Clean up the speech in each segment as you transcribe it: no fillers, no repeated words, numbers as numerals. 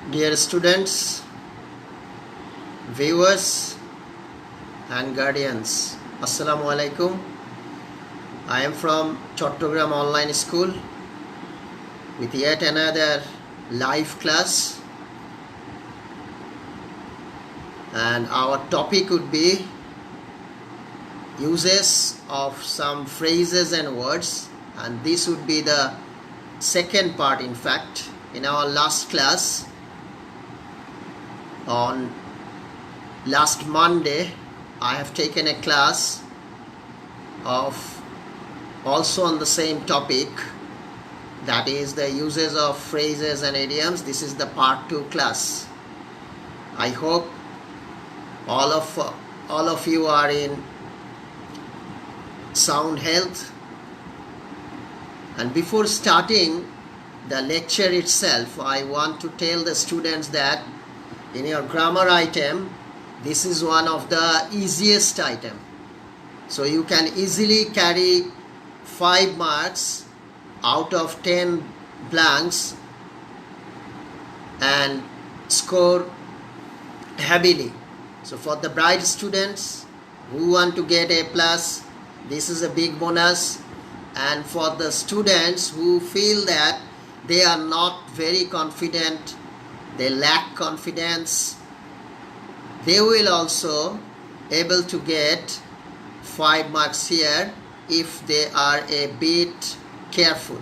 Dear students, viewers and guardians, Assalamu alaikum. I am from Chattogram online school with yet another live class, and our topic would be uses of some phrases and words, and this would be the second part. In fact, in our last class on last Monday, I have taken a class of also on the same topic, that is the uses of phrases and idioms. This is the part 2 class. I hope all of you are in sound health. And before starting the lecture itself, I want to tell the students that in your grammar item, this is one of the easiest item. So you can easily carry 5 marks out of 10 blanks and score heavily. So for the bright students who want to get A+, this is a big bonus. And for the students who feel that they are not very confident, they lack confidence, they will also able to get 5 marks here if they are a bit careful.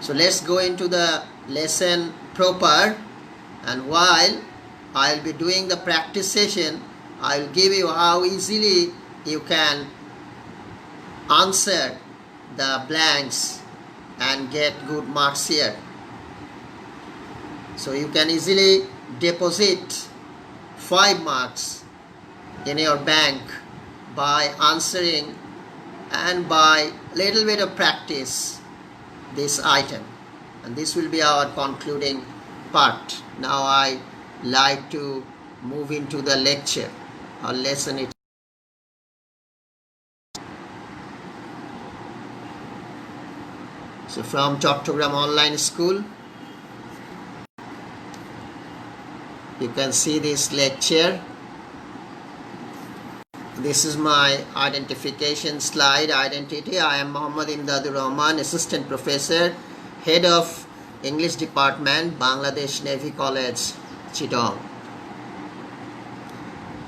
So let's go into the lesson proper, and while I'll be doing the practice session, I'll give you how easily you can answer the blanks and get good marks here. So you can easily deposit 5 marks in your bank by answering and by little bit of practice this item, and this will be our concluding part. Now I like to move into the lecture or lesson it. So from Chattogram online school, you can see this lecture. This is my identification slide, identity. I am Md.Emdadur Rahman, Assistant Professor, Head of English Department, Bangladesh Navy College, Chittagong.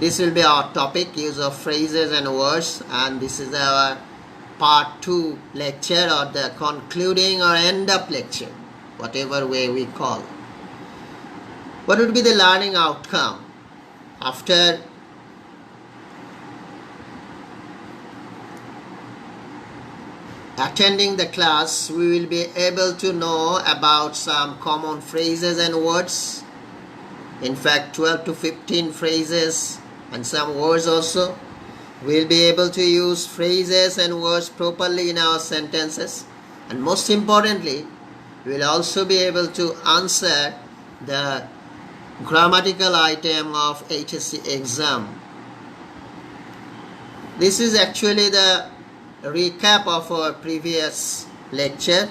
This will be our topic, use of phrases and words, and this is our part 2 lecture, or the concluding or end up lecture, whatever way we call. What would be the learning outcome? After attending the class, we will be able to know about some common phrases and words. In fact, 12 to 15 phrases and some words also. We will be able to use phrases and words properly in our sentences. And most importantly, we will also be able to answer the grammatical item of HSC exam. This is actually the recap of our previous lecture.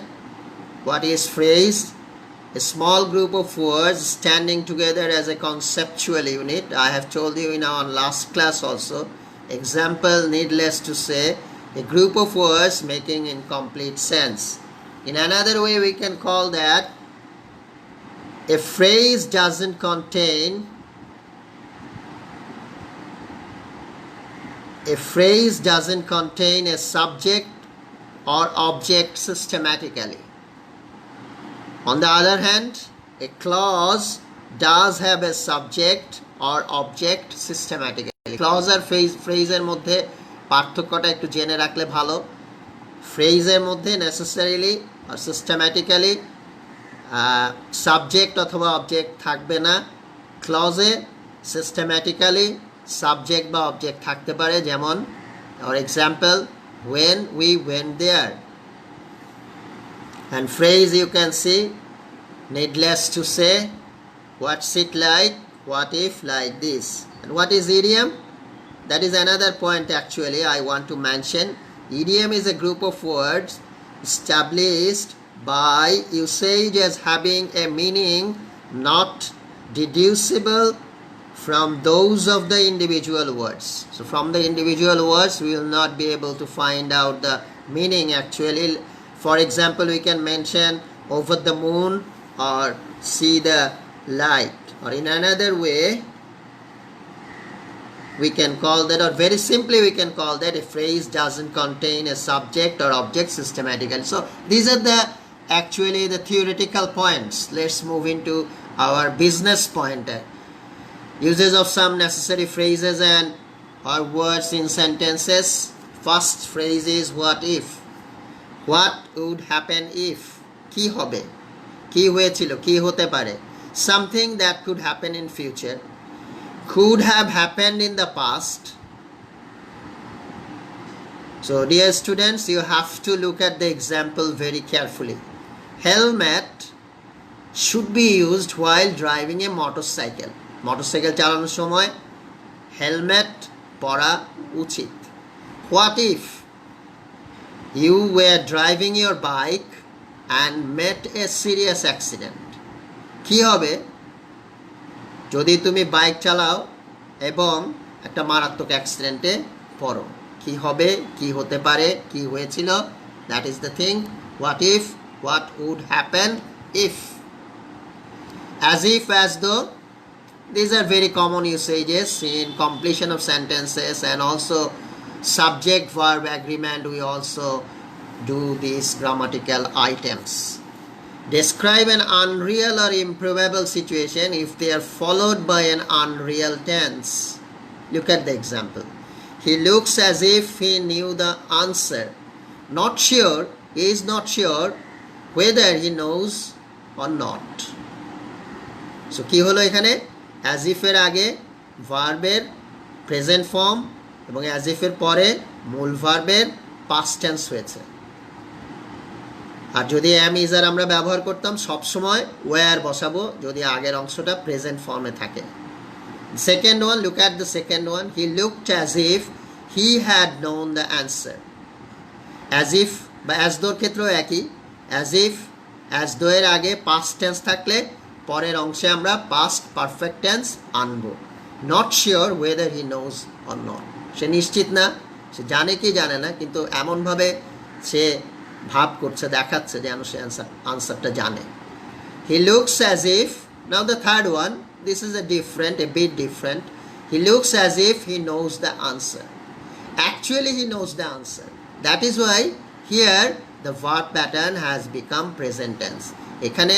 What is phrase? A small group of words standing together as a conceptual unit. I have told you in our last class also. Example, needless to say, a group of words making incomplete sense. In another way, we can call that a phrase doesn't contain a subject or object systematically. On the other hand, a clause does have a subject or object systematically. Clause আর ফ্রেজের মধ্যে পার্থক্যটা একটু জেনে রাখলে ভালো। ফ্রেজের মধ্যে নেসেসারিলি আর সিস্টেম্যাটিক্যালি সাবজেক্ট অথবা অবজেক্ট থাকবে না। ক্লজে সিস্টেম্যাটিক্যালি সাবজেক্ট বা অবজেক্ট থাকতে পারে, যেমন for example when we went there. And phrase, you can see, needless to say, what's it like, what if, like this. And what is idiom? That is another point actually I want to mention. Idiom is a group of words established by usage as having a meaning not deducible from those of the individual words. So from the individual words we will not be able to find out the meaning actually. For example, we can mention over the moon or see the light, or in another way we can call that, or very simply we can call that, a phrase doesn't contain a subject or object systematically. So these are the actually the theoretical points. Let's move into our business point. Uses of some necessary phrases and or words in sentences. First phrase is what if. What would happen if? কি হবে, কি হয়েছিল, কি হতে পারে. Something that could happen in future, could have happened in the past. So dear students, you have to look at the example very carefully. Helmet should be used while driving a motorcycle. Motorcycle চালানোর সময় helmet পরা উচিত. What if you were driving your bike and met a serious accident? কি হবে যদি তুমি bike চালাও এবং একটা মারাত্মক অ্যাক্সিডেন্টে পড়ো? কি হবে, কি হতে পারে, কি হয়েছিল? That is the thing. What if, what would happen if. As if, as though, these are very common usages in completion of sentences, and also subject verb agreement. We also do these grammatical items. Describe an unreal or improbable situation if they are followed by an unreal tense. Look at the example. He looks as if he knew the answer. Not sure, he is not sure whether he knows or not. So কি হলো এখানে? as if এর আগে ভার্বের present form এবং as if এর পরে মূল ভার্বের পাস্ট টেন্স হয়েছে. আর যদি am is আর আমরা ব্যবহার করতাম সব সময় where বসাবো যদি আগের অংশটা প্রেজেন্ট ফর্মে থাকে. Second one, look at the second one. He looked as if he had known the answer. As if বা as though ক্ষেত্রেও একই. as if, as though এর আগে past tense থাকলে পরের অংশে আমরা past perfect tense আনবো. Not sure whether he knows or not. সে নিশ্চিত না, সে জানে কি জানে না, কিন্তু এমনভাবে সে ভাব করছে, দেখাচ্ছে যেন সে আনসারটা জানে. He looks as if. Now the third one, this is a bit different. He looks as if he knows the answer. Actually he knows the answer. That is why here the verb pattern has become present tense. এখানে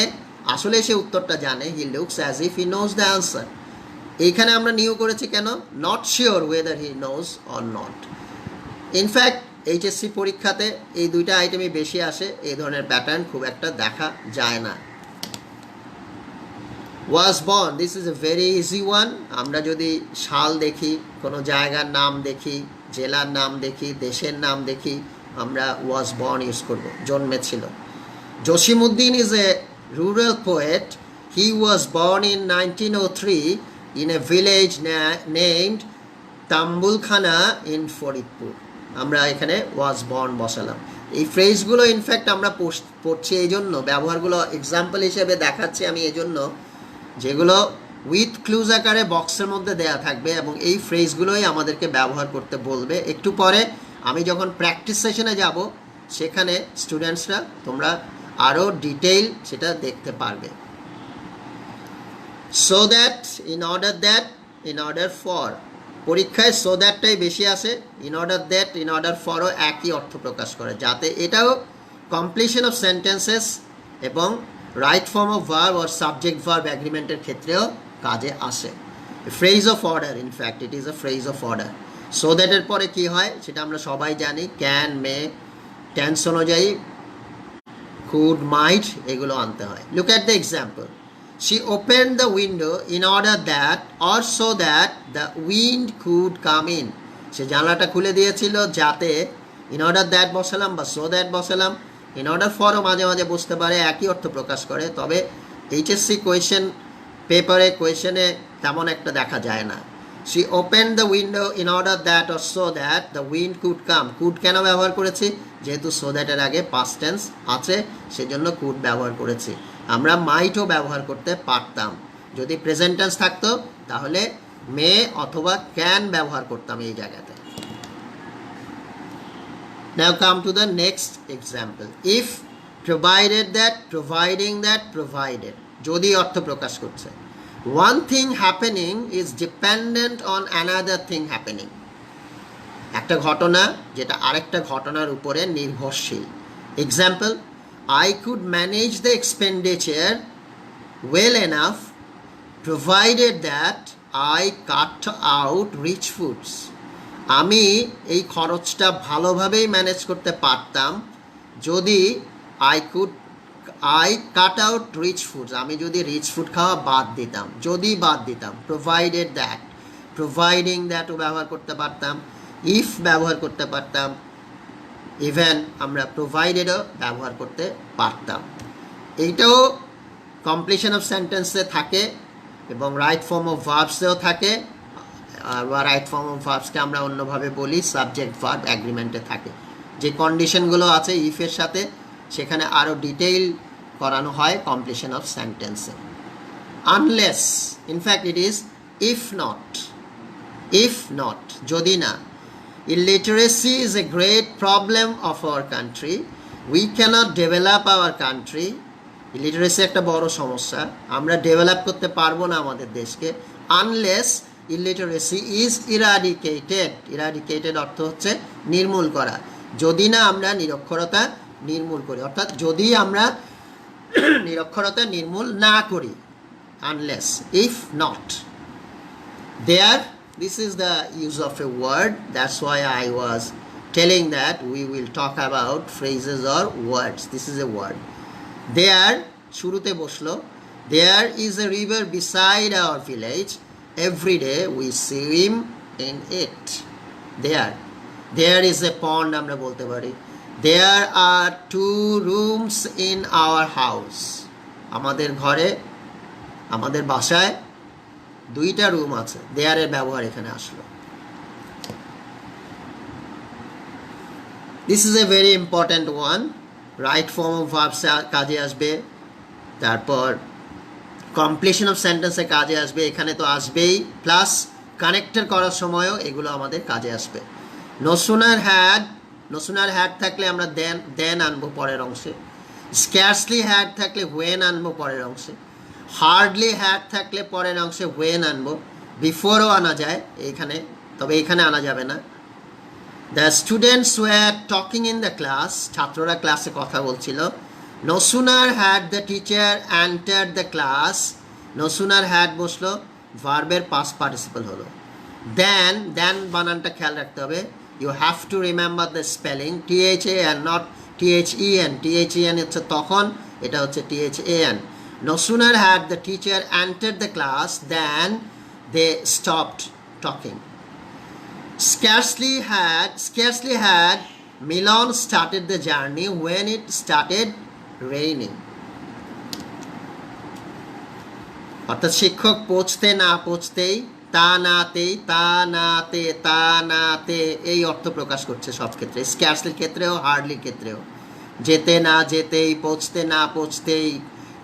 আসলে সে উত্তরটা জানে. He looks as if he knows the answer. এইখানে আমরা new করেছি কেন? Not sure whether he knows or not. In fact HSC পরীক্ষাতে এই দুইটা আইটেমই বেশি আসে, এই ধরনের প্যাটার্ন খুব একটা দেখা যায় না. was born, this is a very easy one. আমরা যদি সাল দেখি, কোনো জায়গার নাম দেখি, জেলার নাম দেখি, দেশের নাম দেখি, আমরা was born ইউজ করব, জন্মেছিল. Jasimuddin is a rural poet. He was born in 1903 in a village named Tambulkhana in Faridpur. আমরা এখানে was born বসালাম. এই ফ্রেজগুলো ইনফ্যাক্ট আমরা পড়ছি এই জন্য, ব্যবহারগুলো এক্সাম্পল হিসেবে দেখাচ্ছি আমি এই জন্য, যেগুলো উইথ ক্লুজ আকারে বক্সের মধ্যে দেয়া থাকবে এবং এই ফ্রেজগুলোই আমাদেরকে ব্যবহার করতে বলবে. একটু পরে আমি যখন প্র্যাকটিস সেশনে যাব সেখানে স্টুডেন্টসরা তোমরা আরও ডিটেইল সেটা দেখতে পারবে. So that, in order that, in order for. পরীক্ষায় সো দ্যাটটাই বেশি আসে. In order that, in order ফরও একই অর্থ প্রকাশ করে, যাতে এটাও কমপ্লিশন অফ সেন্টেন্সেস এবং right form of verb or subject verb অ্যাগ্রিমেন্টের ক্ষেত্রেও কাজে আসে. Phrase of order, in fact it is a phrase of order. So দ্যাটের পরে কি হয় সেটা আমরা সবাই জানি, ক্যান, মে, টেন্স অনুযায়ী কুড, মাইট এগুলো আনতে হয়. Look at the example. She opened the window in order that or so that the wind could come in. সে জানলাটা খুলে দিয়েছিল যাতে, ইন অর্ডার দ্যাট বসালাম বা সো দ্যাট বসালাম. ইন অর্ডার ফরও মাঝে মাঝে বুঝতে পারে, একই অর্থ প্রকাশ করে, তবে এইচএসসি কোয়েশ্চেন পেপারে কোয়েশ্চেনে তেমন একটা দেখা যায় না. She opened the window in order that or so that the wind could come. Could কেন ব্যবহার করেছি? যেহেতু so that এর আগে past tense আছে সেজন্য could ব্যবহার করেছি। আমরা মাইটও ব্যবহার করতে পারতাম। যদি প্রেজেন্ট টেন্স থাকতো তাহলে মে অথবা ক্যান ব্যবহার করতাম এই জায়গাতে। Now come to the next example. If, provided that, providing that, provided, যদি অর্থ প্রকাশ করছে। One thing happening is dependent on another thing happening. একটা ঘটনা যেটা আরেকটা ঘটনার উপরে নির্ভরশীল। Example, I could manage the expenditure well enough provided that I cut out rich foods. আমি এই খরচটা ভালোভাবেই ম্যানেজ করতে পারতাম যদি I cut out rich foods. আমি যদি রিচ ফুড খাওয়া বাদ দিতাম, যদি বাদ দিতাম। provided that, providing thatও ব্যবহার করতে পারতাম, if ব্যবহার করতে পারতাম, ইভেন আমরা providedও ব্যবহার করতে পারতাম। এইটাও কমপ্লিশন অফ সেন্টেন্সে থাকে এবং রাইট ফর্ম অফ ভার্বসেও থাকে, বা রাইট ফর্ম অফ ভার্বসকে আমরা অন্যভাবে বলি সাবজেক্ট ভার্ব অ্যাগ্রিমেন্টে থাকে। যে কন্ডিশনগুলো আছে ইফের সাথে সেখানে আরও ডিটেইল করানো হয় কমপ্লিশন অফ সেন্টেন্সে। Unless, in fact it is if not, যদি না। Illiteracy is a great problem of our country. We cannot develop our country. Illiteracy একটা বড় সমস্যা, আমরা ডেভেলপ করতে পারবো না আমাদের দেশকে unless illiteracy is eradicated. Eradicated অর্থ হচ্ছে নির্মূল করা। যদি না আমরা নিরক্ষরতা নির্মূল করি, অর্থাৎ যদি আমরা নিরক্ষরতা নির্মূল না করি। Unless, if not. There, this is the use of a word. That's why I was telling that we will talk about phrases or words. This is a word. There, শুরুতে বসলো, there is a river beside our village. Every day we swim in it. There is a pond, আমরা বলতে পারি। There are 2 rooms in our house. আমাদের ঘরে, আমাদের বাসায় 2টা রুম আছে। there এর ব্যবহার এখানে আসলো। This is a very important one. Right form of verbs কাজে আসবে, তারপর কমপ্লিশন অফ সেন্টেন্সে কাজে আসবে, এখানে তো আসবেই, প্লাস কানেক্টেড করার সময়ও এগুলো আমাদের কাজে আসবে। no sooner had থাকলে আমরা then আনবো পরের অংশে, scarcely had থাকলে when আনবো পরের অংশে, hardly had থাকলে পরের অংশে when আনবো, বিফোরও আনা যায় এইখানে, তবে এইখানে আনা যাবে না। The students were talking in the class. ছাত্ররা ক্লাসে কথা বলছিল। No sooner had the teacher entered the class. No sooner had বসলো, ভার্বের past participle হলো। Then বানানটা খেয়াল রাখতে হবে। You have to remember the spelling. THAN, not THEN. THEN হচ্ছে তখন, এটা হচ্ছে THAN. No sooner had the teacher entered the class than they stopped talking. Scarcely had Milan started the journey when it started raining. অর্থাৎ শিক্ষক পৌঁছতে না পৌঁছতেই, তা নাতে এই অর্থ প্রকাশ করছে সব ক্ষেত্রে, স্ক্যার্সলির ক্ষেত্রেও হার্ডলির ক্ষেত্রেও। যেতে না যেতেই, পৌঁছতে না পৌঁছতেই,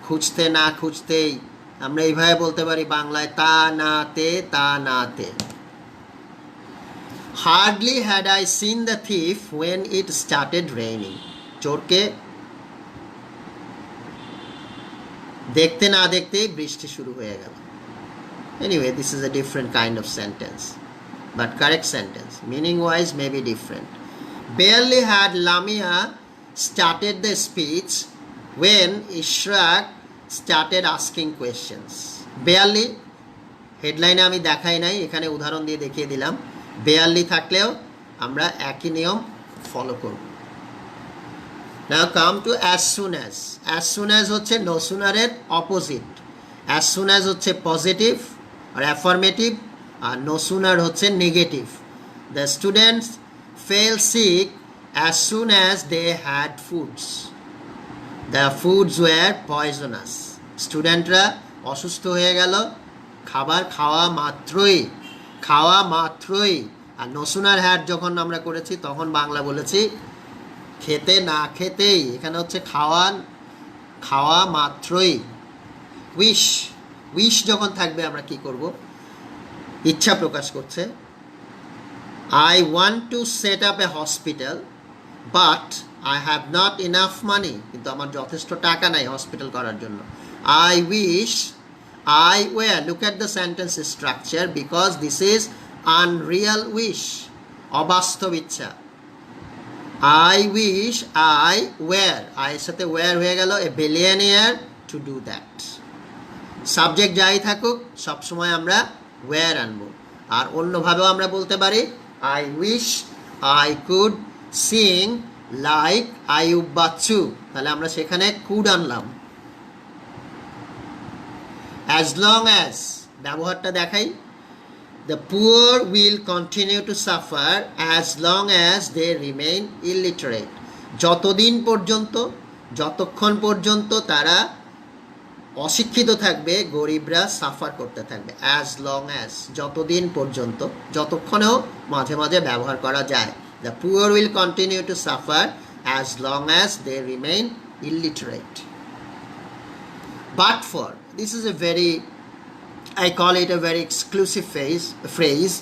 খুঁজতে না খুঁজতেই, আমরা এইভাবে বলতে পারি বাংলায় তা নাতে। Hardly had I seen the thief when it started raining. চোরকে দেখতে না দেখতেই বৃষ্টি শুরু হয়ে গেল। Anyway, this is a different kind of sentence, but correct sentence. Meaning wise may be different. Barely had Lamia started the speech when Ishraq started asking questions. Barely, হেডলাইনে আমি দেখাই নাই, এখানে উদাহরণ দিয়ে দেখিয়ে দিলাম। barely থাকলেও আমরা একই নিয়ম ফলো করব। Now come to as soon as. As soon as হচ্ছে no sooner এর অপোজিট। As soon as হচ্ছে পজিটিভ আর অ্যাফার্মেটিভ, আর no sooner হচ্ছে negative. The students fell sick as soon as they had foods. The foods were poisonous. স্টুডেন্টরা অসুস্থ হয়ে গেল খাবার খাওয়া মাত্রই। খাওয়া মাত্রই। আর নো সুনার হ্যাড যখন আমরা করেছি তখন বাংলা বলেছি খেতে না খেতেই, এখানে হচ্ছে খাওয়া মাত্রই। উইশ, উইশ যখন থাকবে আমরা কি করব? ইচ্ছা প্রকাশ করছে। I want to set up a hospital but I have not enough মানি, কিন্তু আমার যথেষ্ট টাকা নাই হসপিটাল করার জন্য। I wish, I were, look at the sentence structure, because this is unreal wish, অবাস্তব ইচ্ছা। I wish I were, I এর সাথে were হয়ে গেল a billionaire to do that। Subject যাই থাকুক সবসময় আমরা were আনবো। আর অন্যভাবেও আমরা বলতে পারি I wish I could sing like Ayub Bachchu, তাহলে আমরা সেখানে could আনলাম। As long as, ব্যবহারটা দেখাই, the poor will continue to suffer as long as they remain illiterate, যতক্ষণ পর্যন্ত তারা অশিক্ষিত থাকবে গরিবরা সাফার করতে থাকবে। as long as, যতদিন পর্যন্ত, যতক্ষণেও মাঝে মাঝে ব্যবহার করা যায়। the poor will continue to suffer as long as they remain illiterate. But for, this is a very, I call it a very exclusive phrase.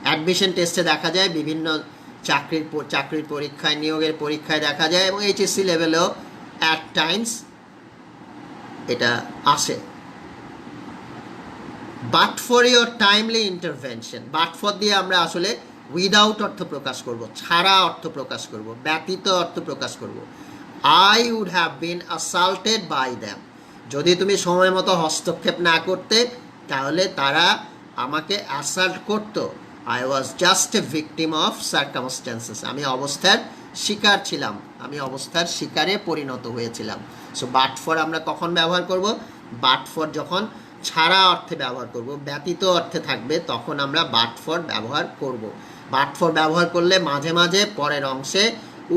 Admission টেস্টে দেখা যায়, বিভিন্ন চাকরির পরীক্ষায়, নিয়োগের পরীক্ষায় দেখা যায়, এবং এইচএসসি লেভেলেও অ্যাট টাইমস এটা আসে। But for your timely intervention, but for দিয়ে আমরা আসলে উইদাউট অর্থ প্রকাশ করব, ছাড়া অর্থ প্রকাশ করব, ব্যতীত অর্থ প্রকাশ করব। I would have been assaulted by them, যদি তুমি সময় মতো হস্তক্ষেপ না করতে তাহলে তারা আমাকে অ্যাসাল্ট করতো। I was just a victim of circumstances, আমি অবস্থার শিকার ছিলাম, আমি অবস্থার শিকারে পরিণত হয়েছিলাম। সো বাট ফর আমরা কখন ব্যবহার করব? বাট ফর যখন ছাড়া অর্থে ব্যবহার করব, ব্যতীত অর্থে থাকবে, তখন আমরা বাট ফর ব্যবহার করব। বাট ফর ব্যবহার করলে মাঝে মাঝে পরের অংশে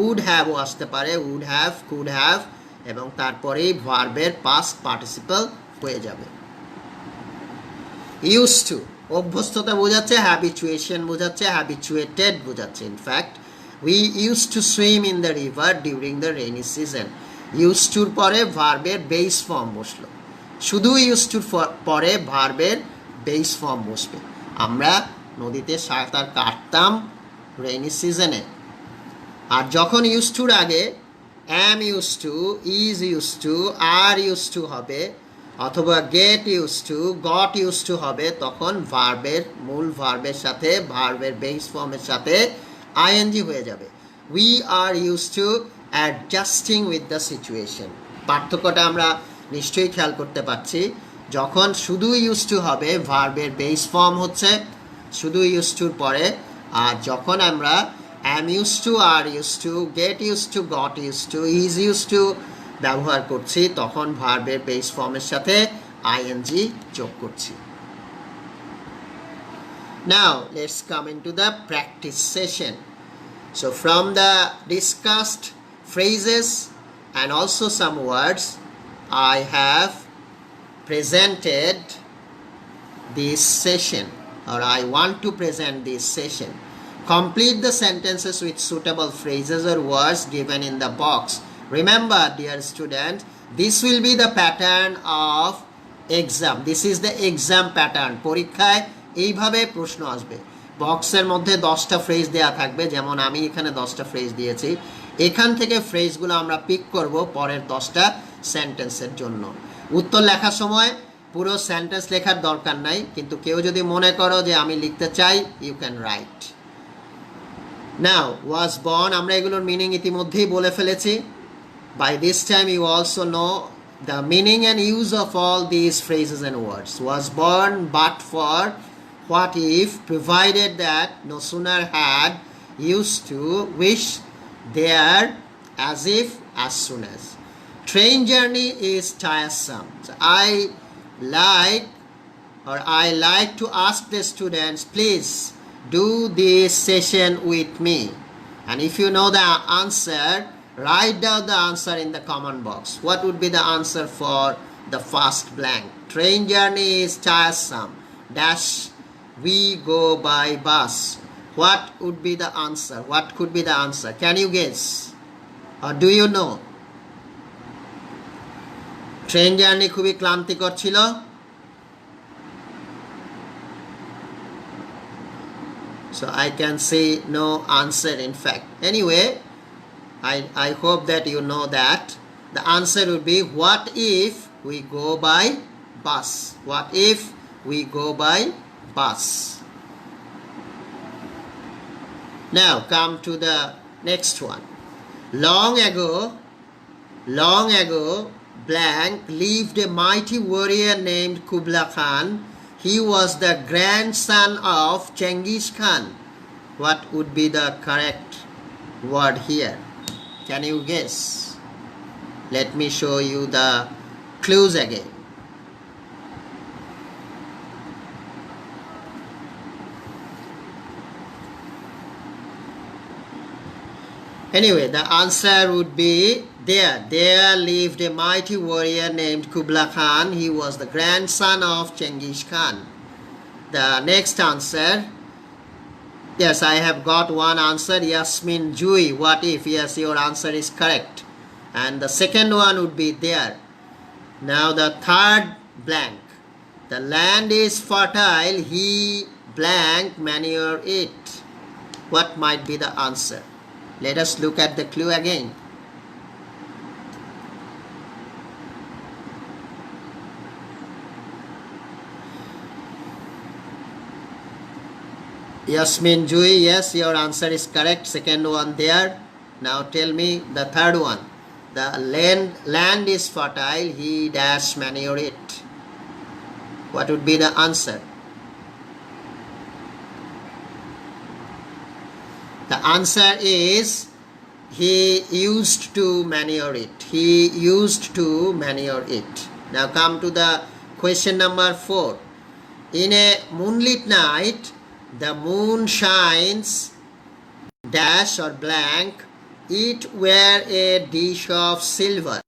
উড হ্যাভও আসতে পারে, উড হ্যাভ, কুড হ্যাভ, এবং তারপরেই ভার্বের পাস্ট পার্টিসিপল হয়ে যাবে। ইউজ টু, অভ্যস্ততা বোঝাচ্ছে, হ্যাবিচুয়েশন বোঝাচ্ছে, হ্যাবিচুয়েটেড বোঝাচ্ছে। In fact we use to swim in the river during the rainy season. Use টুর পরে ভার্বের বেস ফর্ম বসলো, শুধু ইউজ টুর পরে ভার্বের বেস ফর্ম বসবে। আমরা নদীতে সাঁতার কাটতাম রেইনি সিজনে। আর যখন ইউজ টুর আগে am used to, is used to, are used to হবে, অথবা get used to, got used to হবে, তখন ভার্বের মূল ভার্বের সাথে, ভার্বের বেস ফর্মের সাথে ing হয়ে যাবে। we are used to adjusting with the situation। পার্থক্যটা আমরা নিশ্চয়ই খেয়াল করতে পারছি। যখন শুধু used to হবে ভার্বের বেস ফর্ম হচ্ছে শুধু used toর পরে, আর যখন আমরা am used to, are used to, get used to, got used to, is used to ব্যবহার করছি, তখন ভার্বের বেস ফর্মের সাথে ing যোগ করছি। Now let's come into the practice session. So from the discussed phrases and also some words, I have presented this session, or I want to present this session. Complete the sentences with suitable phrases or words given in the box. Remember, dear students, this will be the pattern of exam. This is the exam pattern. পরীক্ষায় এইভাবে প্রশ্ন আসবে। বক্সের মধ্যে 10টা phrase দেয়া থাকবে, যেমন আমি এখানে 10টা ফ্রেজ দিয়েছি। এখান থেকে ফ্রেজগুলো আমরা পিক করব পরের 10টা সেন্টেন্সের জন্য। উত্তর লেখার সময় পুরো সেন্টেন্স লেখার দরকার নাই, কিন্তু কেউ যদি মনে করো যে আমি লিখতে চাই, you can write. Now, was born, আমরা এগুলোর মিনিং ইতিমধ্যেই বলে ফেলেছি। By this time you also know the meaning and use of all these phrases and words. Was born, but for, what if, provided that, no sooner had, used to, wish, there, as if, as soon as. Train journey is tiresome. So I like to ask the students, please do this session with me, and if you know the answer, write down the answer in the comment box. What would be the answer for the first blank? Train journey is tiresome dash we go by bus. What would be the answer? What could be the answer? Can you guess? Or do you know? Train journey খুবই ক্লান্তিকর ছিল। So I can say no answer in fact. Anyway, I hope that you know that. The answer would be, what if we go by bus? What if we go by bus? Now come to the next one. Long ago, blank lived a mighty warrior named Kublai Khan. He was the grandson of Genghis Khan. What would be the correct word here? Can you guess? Let me show you the clues again. Anyway, the answer would be there. There lived a mighty warrior named Kublai Khan. He was the grandson of Genghis Khan. The next answer, yes, I have got one answer. Yasmin Jui. What if? Yes, your answer is correct. And the second one would be there. Now the third blank. The land is fertile. He blank manure it. What might be the answer? Let us look at the clue again. Yasmin Jui, yes, your answer is correct. Second one there. Now tell me the third one. The land is fertile. He dash manure it. What would be the answer? The answer is, he used to manure it. He used to manure it. Now come to the question number 4. In a moonlit night, the moon shines dash or blank, it were a dish of silver.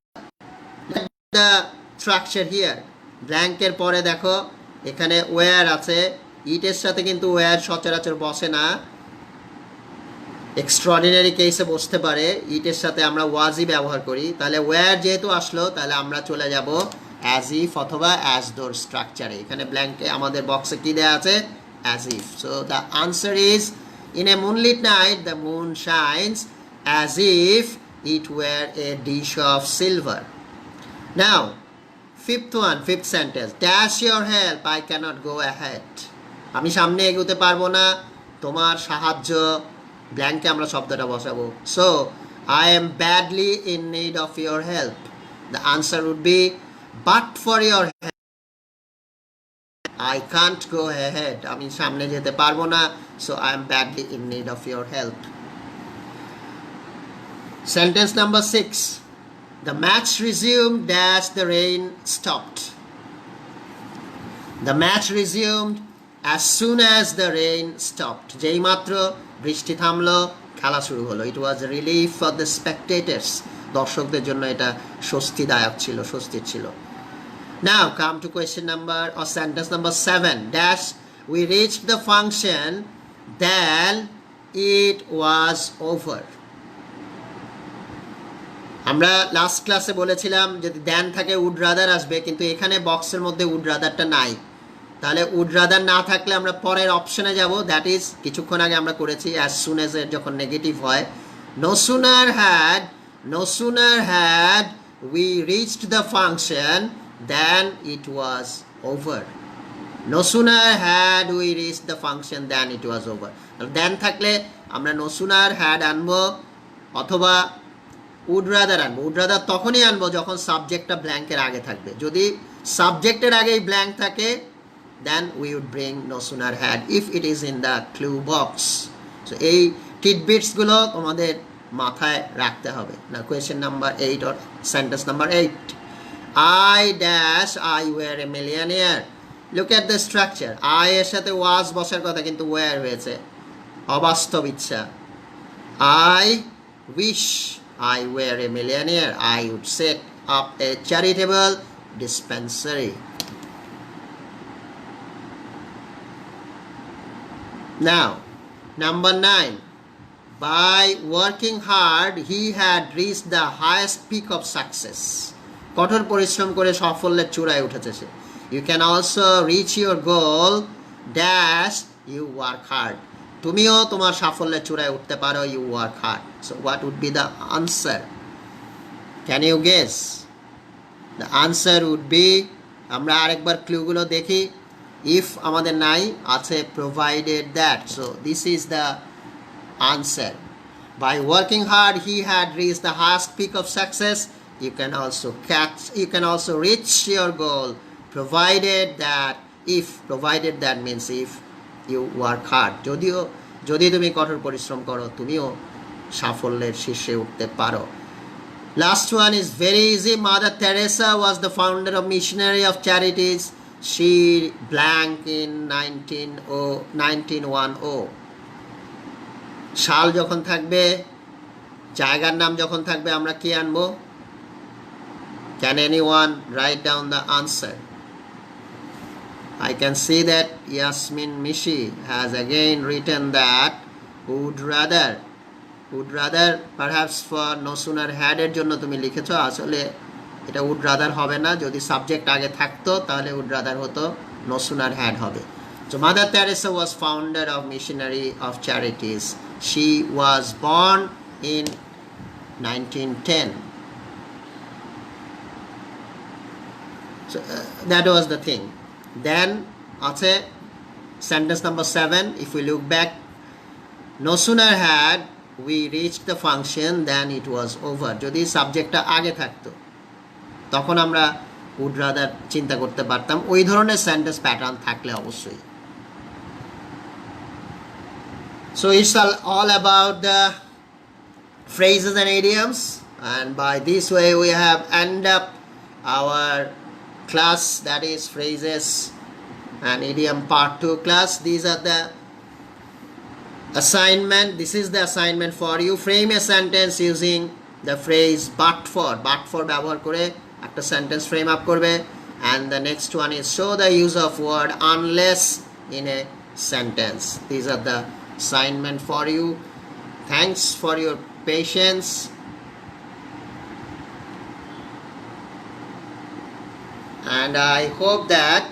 The structure here, ব্ল্যাঙ্কের পরে দেখো এখানে wire আছে, ইটের সাথে কিন্তু wire সচরাচর বসে না, এক্সট্রাঅর্ডিনারি কেসে বসতে পারে, ইটের সাথে আমরা ওয়াজই ব্যবহার করি। তাহলে ওয়্যার যেহেতু আসলো, তাহলে আমরা চলে যাব অ্যাজ ইফ অথবা অ্যাজ দোর স্ট্রাকচারে। এখানে ব্ল্যাঙ্কে আমাদের বক্সে কী দেওয়া আছে? As if. So the answer is, in a moonlit night the moon shines as if it were a dish of silver. Now fifth sentence, dash your help, I cannot go ahead. আমি সামনে এগোতে পারবো না, তোমার সাহায্য, ব্ল্যাঙ্কে আমরা শব্দটা বসাবো। So I am badly in need of your help. The answer would be, but for your help I can't go ahead. আমি সামনে যেতে পারবো না, so I am badly in need of your help. Sentence number 6, the match resumed dash the rain stopped. The match resumed as soon as the rain stopped. যেই মাত্র বৃষ্টি থামলো, খেলা শুরু হলো। It was a relief for the spectators. দর্শকদের জন্য এটা স্বস্তিদায়ক ছিল, স্বস্তির ছিল। Now come to question number or sentence number 7. Dash, we reached the function, then it was over. আমরা লাস্ট ক্লাসে বলেছিলাম যদি দেন থাকে উড রাদার আসবে, কিন্তু এখানে বক্সের মধ্যে উড রাদারটা নাই। তাহলে উড রাদার না থাকলে আমরা পরের অপশনে যাব, দ্যাট ইজ কিছুক্ষণ আগে আমরা করেছি অ্যাজ সুন এজ এর যখন নেগেটিভ হয়, no sooner had we reached the function then it was over. No sooner had we reached the function then it was over. Then থাকলে আমরা নো সুনার হ্যাড আনবো অথবা উড রাদার আনবো। Would rather তখনই আনবো যখন সাবজেক্টটা ব্ল্যাঙ্কের আগে থাকবে। যদি সাবজেক্টের আগেই ব্ল্যাঙ্ক থাকে, then we would bring no sooner had if it is in the clue box. So এই টিডবিটসগুলো তোমাদের মাথায় রাখতে হবে। না question number 8 or sentence number 8, I dash I were a millionaire. Look at the structure, I এর সাথে ওয়াজ বসার কথা কিন্তু ওয়্যার হয়েছে, অবাস্তব ইচ্ছা। I wish I were a millionaire, I would set up a charitable dispensary. Now, number 9. By working hard, he had reached the highest peak of success. কঠোর পরিশ্রম করে সাফল্যের চূড়ায় উঠেছে সে। You can also reach your goal dash you work hard. তুমিও তোমার সাফল্যের চূড়ায় উঠতে পারো, you work hard. So what would be the answer? Can you guess? The answer would be, আমরা আরেকবার ক্লুগুলো দেখি। If আমাদের নাই, আছে provided that. So this is the answer. By working hard, he had reached the highest peak of success. You can also reach your goal provided that means if you work hard. যদি তুমি কঠোর পরিশ্রম করো, তুমিও সাফল্যের শীর্ষে উঠতে পারো। Last one is very easy. Mother Teresa was the founder of Missionary of Charities. She blank in 1910. সাল যখন থাকবে, জায়গার নাম যখন থাকবে, আমরা কি আনবো? Can anyone write down the answer? I can see that Yasmin Mishi has again written that would rather perhaps for no sooner had এর জন্য তুমি লিখেছো। আসলে এটা would rather হবে না, যদি সাবজেক্ট আগে থাকতো তাহলে would rather হতো, no sooner had হবে। So Mother Teresa was founder of Missionary of Charities. She was born in 1910. So that was the thing. Then আছে sentence number 7. If we look back, no sooner had we reached the function then it was over. যদি সাবজেক্টটা আগে থাকতো তখন আমরা would rather চিন্তা করতে পারতাম, ওই ধরনের সেন্টেন্স প্যাটার্ন থাকলে অবশ্যই। So it's all about the phrases and idioms, and by this way we have ended up our class, that is phrases and idiom part 2 class. These are the assignment. This is the assignment for you. Frame a sentence using the phrase but for ব্যবহার করে একটা sentence frame up করবে, and the next one is show the use of word unless in a sentence. These are the assignment for you. Thanks for your patience. And I hope that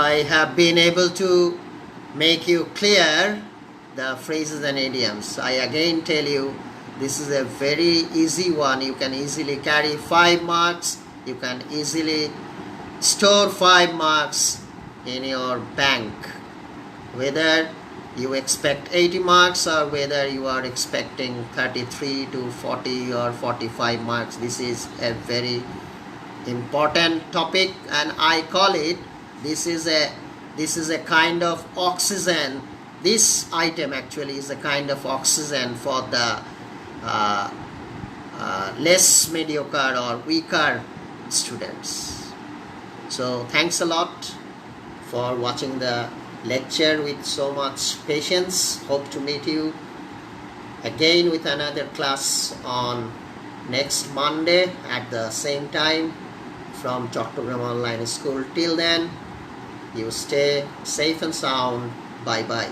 I have been able to make you clear the phrases and idioms. I again tell you, this is a very easy one. You can easily carry 5 marks. You can easily store 5 marks in your bank. Whether you expect 80 marks or whether you are expecting 33 to 40 or 45 marks, this is a very important topic, and I call it, this is a kind of oxygen. This item actually is a kind of oxygen for the less mediocre or weaker students. So thanks a lot for watching the lecture with so much patience. Hope to meet you again with another class on next Monday at the same time from Chattogram Online School. Till then, you stay safe and sound. Bye bye.